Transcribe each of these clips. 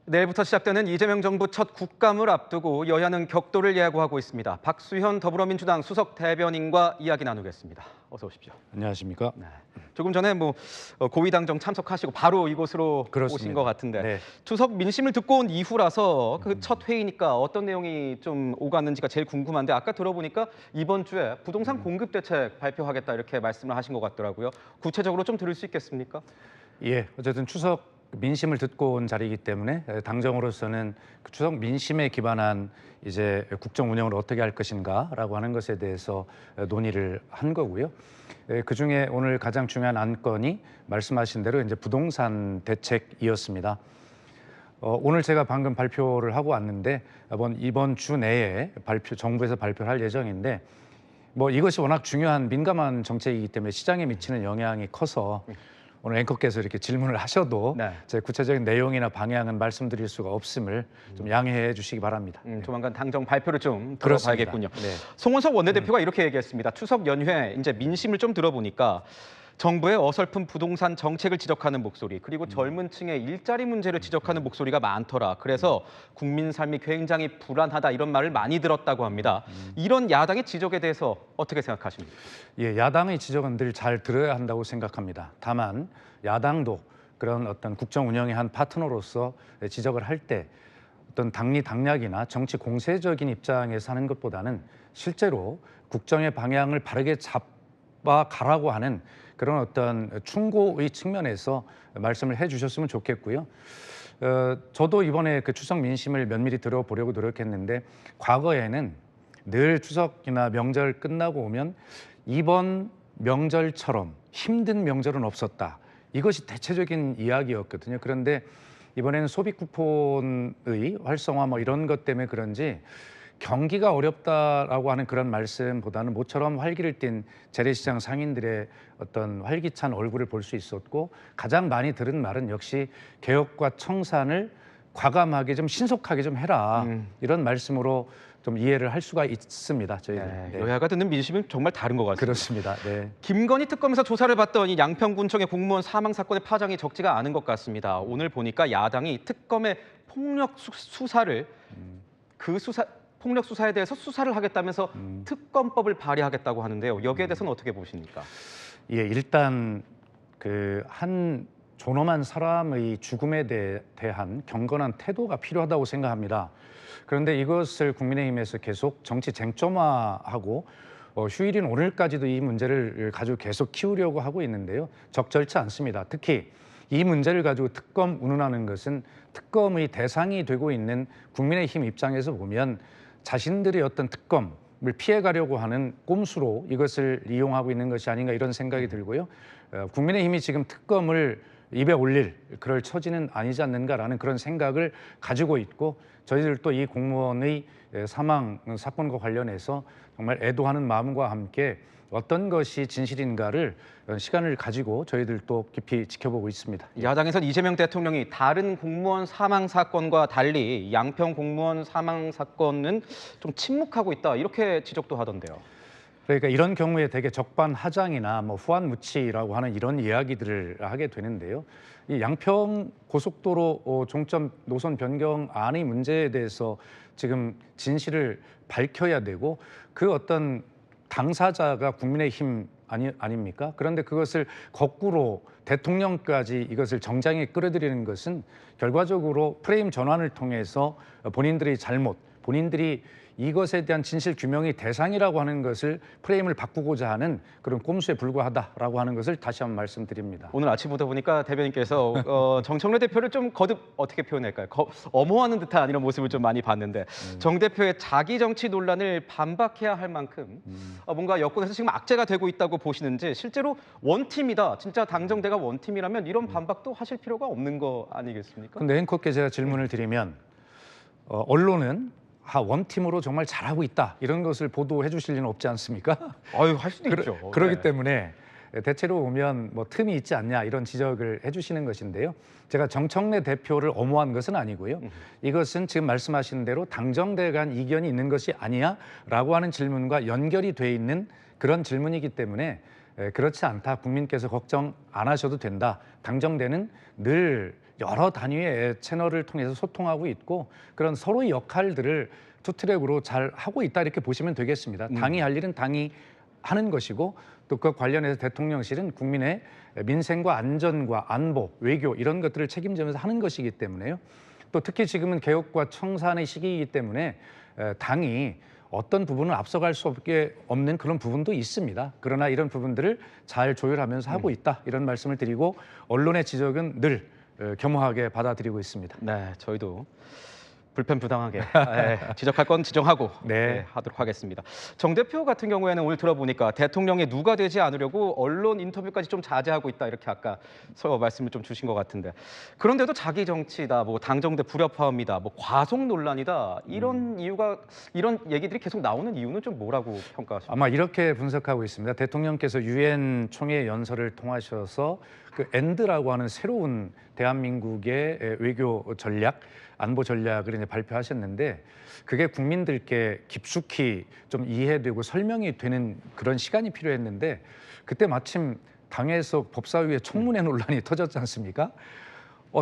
내일부터 시작되는 이재명 정부 첫 국감을 앞두고 여야는 격돌을 예고하고 있습니다. 박수현 더불어민주당 수석 대변인과 이야기 나누겠습니다. 어서 오십시오. 안녕하십니까? 네. 조금 전에 고위당정 참석하시고 바로 이곳으로 그렇습니다. 오신 것 같은데 네. 추석 민심을 듣고 온 이후라서 그 첫 회의니까 어떤 내용이 좀 오갔는지가 제일 궁금한데 아까 들어보니까 이번 주에 부동산 공급 대책 발표하겠다 이렇게 말씀을 하신 것 같더라고요. 구체적으로 좀 들을 수 있겠습니까? 예, 어쨌든 추석 민심을 듣고 온 자리이기 때문에 당정으로서는 그 추석 민심에 기반한 이제 국정 운영을 어떻게 할 것인가라고 하는 것에 대해서 논의를 한 거고요. 그 중에 오늘 가장 중요한 안건이 말씀하신 대로 이제 부동산 대책이었습니다. 오늘 제가 방금 발표를 하고 왔는데 이번 주 내에 정부에서 발표를 할 예정인데 이것이 워낙 중요한 민감한 정책이기 때문에 시장에 미치는 영향이 커서 오늘 앵커께서 이렇게 질문을 하셔도 네. 제 구체적인 내용이나 방향은 말씀드릴 수가 없음을 좀 양해해 주시기 바랍니다. 조만간 당정 발표를 좀 그렇습니다. 들어봐야겠군요. 네. 송원석 원내대표가 이렇게 얘기했습니다. 추석 연휴에 이제 민심을 좀 들어보니까 정부의 어설픈 부동산 정책을 지적하는 목소리, 그리고 젊은 층의 일자리 문제를 지적하는 목소리가 많더라. 그래서 국민 삶이 굉장히 불안하다 이런 말을 많이 들었다고 합니다. 이런 야당의 지적에 대해서 어떻게 생각하십니까? 예, 야당의 지적은 늘 잘 들어야 한다고 생각합니다. 다만 야당도 그런 어떤 국정 운영의 한 파트너로서 지적을 할 때 어떤 당리당략이나 정치 공세적인 입장에서 하는 것보다는 실제로 국정의 방향을 바르게 잡아가라고 하는 그런 어떤 충고의 측면에서 말씀을 해주셨으면 좋겠고요. 저도 이번에 그 추석 민심을 면밀히 들어보려고 노력했는데 과거에는 늘 추석이나 명절 끝나고 오면 이번 명절처럼 힘든 명절은 없었다. 이것이 대체적인 이야기였거든요. 그런데 이번에는 소비 쿠폰의 활성화 이런 것 때문에 그런지 경기가 어렵다라고 하는 그런 말씀보다는 모처럼 활기를 띤 재래시장 상인들의 어떤 활기찬 얼굴을 볼 수 있었고 가장 많이 들은 말은 역시 개혁과 청산을 과감하게 좀 신속하게 좀 해라 이런 말씀으로 좀 이해를 할 수가 있습니다. 저희들. 네, 여야가 듣는 민심은 정말 다른 것 같습니다. 그렇습니다. 네. 김건희 특검에서 조사를 받던 이 양평군청의 공무원 사망 사건의 파장이 적지가 않은 것 같습니다. 오늘 보니까 야당이 특검의 폭력 수사를 폭력 수사에 대해서 수사를 하겠다면서 특검법을 발의하겠다고 하는데요. 여기에 대해서는 어떻게 보십니까? 예, 일단 그 한 존엄한 사람의 죽음에 대한 경건한 태도가 필요하다고 생각합니다. 그런데 이것을 국민의힘에서 계속 정치 쟁점화하고 휴일인 오늘까지도 이 문제를 가지고 계속 키우려고 하고 있는데요. 적절치 않습니다. 특히 이 문제를 가지고 특검 운운하는 것은 특검의 대상이 되고 있는 국민의힘 입장에서 보면 자신들의 어떤 특검을 피해가려고 하는 꼼수로 이것을 이용하고 있는 것이 아닌가 이런 생각이 들고요. 국민의힘이 지금 특검을 입에 올릴 그럴 처지는 아니지 않는가라는 그런 생각을 가지고 있고 저희들도 이 공무원의 사망 사건과 관련해서 정말 애도하는 마음과 함께 어떤 것이 진실인가를 시간을 가지고 저희들도 깊이 지켜보고 있습니다. 야당에선 이재명 대통령이 다른 공무원 사망 사건과 달리 양평 공무원 사망 사건은 좀 침묵하고 있다 이렇게 지적도 하던데요. 그러니까 이런 경우에 되게 적반하장이나 후한무치라고 하는 이런 이야기들을 하게 되는데요. 이 양평 고속도로 종점 노선 변경안의 문제에 대해서 지금 진실을 밝혀야 되고 그 어떤 당사자가 국민의힘 아닙니까? 그런데 그것을 거꾸로 대통령까지 이것을 정장에 끌어들이는 것은 결과적으로 프레임 전환을 통해서 본인들의 잘못, 본인들이 이것에 대한 진실 규명의 대상이라고 하는 것을 프레임을 바꾸고자 하는 그런 꼼수에 불과하다라고 하는 것을 다시 한번 말씀드립니다. 오늘 아침부터 보니까 대변인께서 정청래 대표를 좀 거듭 어떻게 표현할까요? 엄호하는 듯한 이런 모습을 좀 많이 봤는데 정 대표의 자기 정치 논란을 반박해야 할 만큼 뭔가 여권에서 지금 악재가 되고 있다고 보시는지 실제로 원팀이다. 진짜 당정대가 원팀이라면 이런 반박도 하실 필요가 없는 거 아니겠습니까? 근데 앵커께 제가 질문을 드리면 언론은 원팀으로 정말 잘하고 있다 이런 것을 보도해 주실 리는 없지 않습니까? 아유, 할 수도 있죠. 그렇기 네. 때문에 대체로 보면 틈이 있지 않냐 이런 지적을 해주시는 것인데요. 제가 정청래 대표를 엄호한 것은 아니고요. 이것은 지금 말씀하신 대로 당정대 간 이견이 있는 것이 아니냐라고 하는 질문과 연결이 돼 있는 그런 질문이기 때문에 그렇지 않다. 국민께서 걱정 안 하셔도 된다. 당정대는 늘 여러 단위의 채널을 통해서 소통하고 있고 그런 서로의 역할들을 투트랙으로 잘 하고 있다 이렇게 보시면 되겠습니다. 당이 할 일은 당이 하는 것이고 또 그 관련해서 대통령실은 국민의 민생과 안전과 안보, 외교 이런 것들을 책임지면서 하는 것이기 때문에요. 또 특히 지금은 개혁과 청산의 시기이기 때문에 당이 어떤 부분은 앞서갈 수 없는 그런 부분도 있습니다. 그러나 이런 부분들을 잘 조율하면서 하고 있다 이런 말씀을 드리고 언론의 지적은 늘 겸허하게 받아들이고 있습니다. 네, 저희도 불편부당하게 지적할 건 지적하고 네. 하도록 하겠습니다. 정 대표 같은 경우에는 오늘 들어보니까 대통령이 누가 되지 않으려고 언론 인터뷰까지 좀 자제하고 있다 이렇게 아까 말씀을 좀 주신 것 같은데 그런데도 자기 정치다, 뭐 당정대 불협화음이다, 뭐 과속 논란이다 이런 이런 얘기들이 계속 나오는 이유는 좀 뭐라고 평가하십니까? 아마 이렇게 분석하고 있습니다. 대통령께서 유엔 총회 연설을 통하셔서 그 엔드라고 하는 새로운 대한민국의 외교 전략, 안보 전략을 이제 발표하셨는데 그게 국민들께 깊숙이 좀 이해되고 설명이 되는 그런 시간이 필요했는데 그때 마침 당에서 법사위에 청문회 논란이 터졌지 않습니까?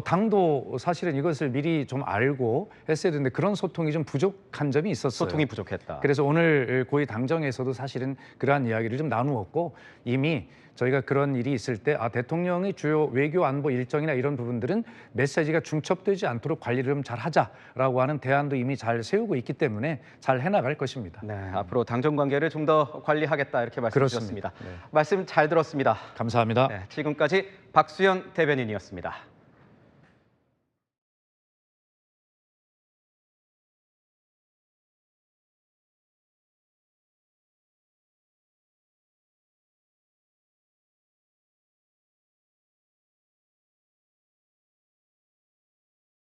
당도 사실은 이것을 미리 좀 알고 했어야 되는데 그런 소통이 좀 부족한 점이 있었어요. 소통이 부족했다. 그래서 오늘 고위 당정에서도 사실은 그러한 이야기를 좀 나누었고 이미 저희가 그런 일이 있을 때 대통령의 주요 외교 안보 일정이나 이런 부분들은 메시지가 중첩되지 않도록 관리를 좀 잘 하자라고 하는 대안도 이미 잘 세우고 있기 때문에 잘 해나갈 것입니다. 네, 앞으로 당정 관계를 좀 더 관리하겠다 이렇게 말씀 주셨습니다. 그렇습니다. 네. 말씀 잘 들었습니다. 감사합니다. 네, 지금까지 박수현 대변인이었습니다.